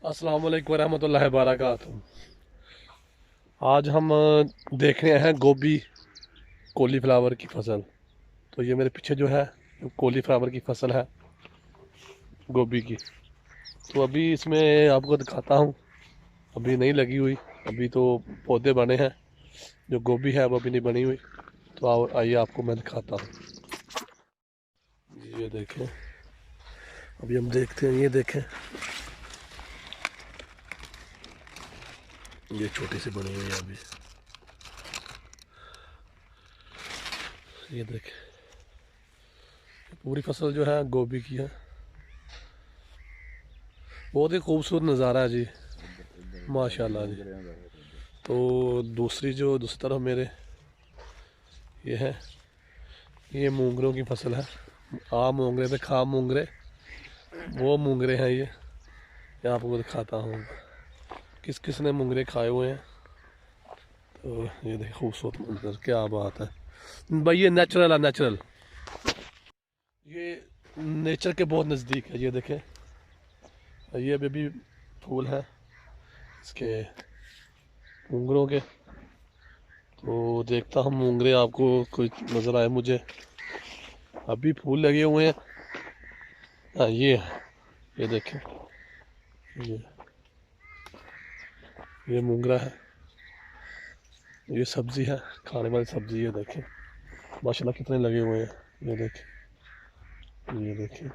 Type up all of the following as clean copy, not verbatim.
अस्सलाम वालेकुम रहमतुल्लाहि वबरकातुहू। आज हम देख रहे हैं गोभी कॉलीफ्लावर की फसल। तो ये मेरे पीछे जो है कॉलीफ्लावर की फसल है गोभी की। तो अभी इसमें आपको दिखाता हूँ, अभी नहीं लगी हुई, अभी तो पौधे बने हैं। जो गोभी है वो अभी नहीं बनी हुई। तो आइए आपको मैं दिखाता हूँ। ये देखें, अभी हम देखते हैं। ये देखें, ये छोटी सी बनी हुई है अभी। ये देखें, पूरी फसल जो है गोभी की है। बहुत ही खूबसूरत नज़ारा है जी, माशाल्लाह जी। तो दूसरी तरफ मेरे ये है, ये मूंगरों की फसल है। आ मूंगरे पे खा मूंगरे, वो मूंगरे हैं ये आपको दिखाता हूँ किस किस ने मूंगरे खाए हुए हैं। तो ये देखिए खूबसूरत मंजर, क्या बात है भाई। ये नेचुरल है, नेचुरल। ये नेचर के बहुत नज़दीक है। ये देखें, ये बेबी फूल है इसके मूंगरों के। तो देखता हूँ मूंगरे आपको कोई नज़र आए मुझे। अभी फूल लगे हुए हैं। हाँ ये देखें, ये ये मूंगरा है। ये सब्जी है, खाने वाली सब्जी। ये देखें माशाल्लाह कितने लगे हुए हैं। ये देखें, ये देखें।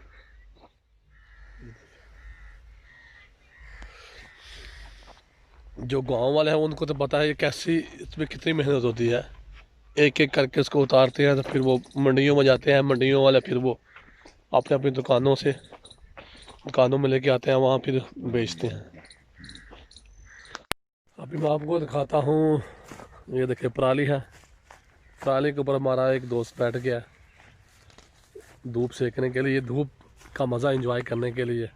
जो गांव वाले हैं उनको तो पता है ये कैसी, इसमें कितनी मेहनत होती है। एक एक करके उसको उतारते हैं, तो फिर वो मंडियों में जाते हैं। मंडियों वाले फिर वो अपने अपनी दुकानों में लेके आते हैं, वहाँ फिर बेचते हैं। अभी मैं आपको दिखाता हूँ। ये देखिए पराली है। पराली के ऊपर हमारा एक दोस्त बैठ गया धूप सेकने के लिए, धूप का मज़ा एंजॉय करने के लिए।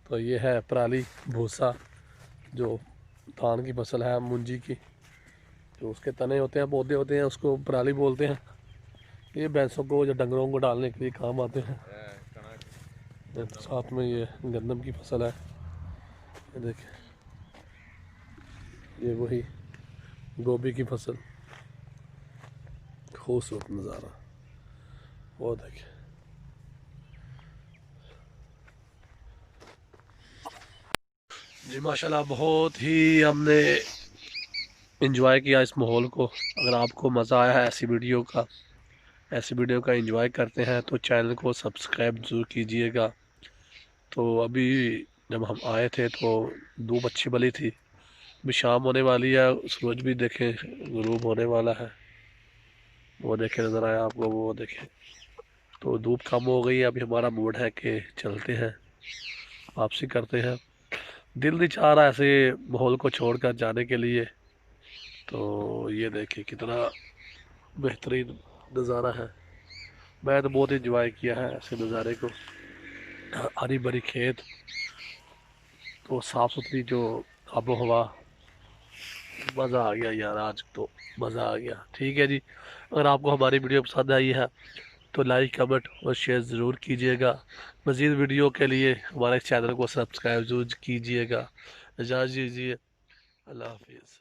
तो ये है पराली, भूसा, जो धान की फसल है, मुंजी की। जो उसके तने होते हैं, पौधे होते हैं, उसको पराली बोलते हैं। ये भैंसों को या डंगरों को डालने के लिए काम आते हैं। तो साथ में ये गंदम की फसल है। ये देखिए, ये वही गोभी की फसल। खूबसूरत नज़ारा, वो देखिए। जी माशाल्लाह, बहुत ही हमने इंजॉय किया इस माहौल को। अगर आपको मज़ा आया है ऐसी वीडियो का एंजॉय करते हैं तो चैनल को सब्सक्राइब ज़रूर कीजिएगा। तो अभी जब हम आए थे तो धूप अच्छी बली थी। अभी शाम होने वाली है, सूरज भी देखें गुरूब होने वाला है। वो देखे नज़र आया आपको, वो देखे। तो धूप कम हो गई है। अभी हमारा मूड है कि चलते हैं, वापसी करते हैं। दिल नहीं चाह रहा ऐसे माहौल को छोड़कर जाने के लिए। तो ये देखिए कितना बेहतरीन नज़ारा है। मैं तो बहुत इंजॉय किया है ऐसे नज़ारे को। हरी भरी खेत, तो साफ़ सुथरी जो आबो हवा, मज़ा आ गया यार। आज तो मज़ा आ गया। ठीक है जी, अगर आपको हमारी वीडियो पसंद आई है तो लाइक कमेंट और शेयर ज़रूर कीजिएगा। मज़ीद वीडियो के लिए हमारे चैनल को सब्सक्राइब ज़रूर कीजिएगा। इजाज़त दीजिए, अल्लाह हाफिज़।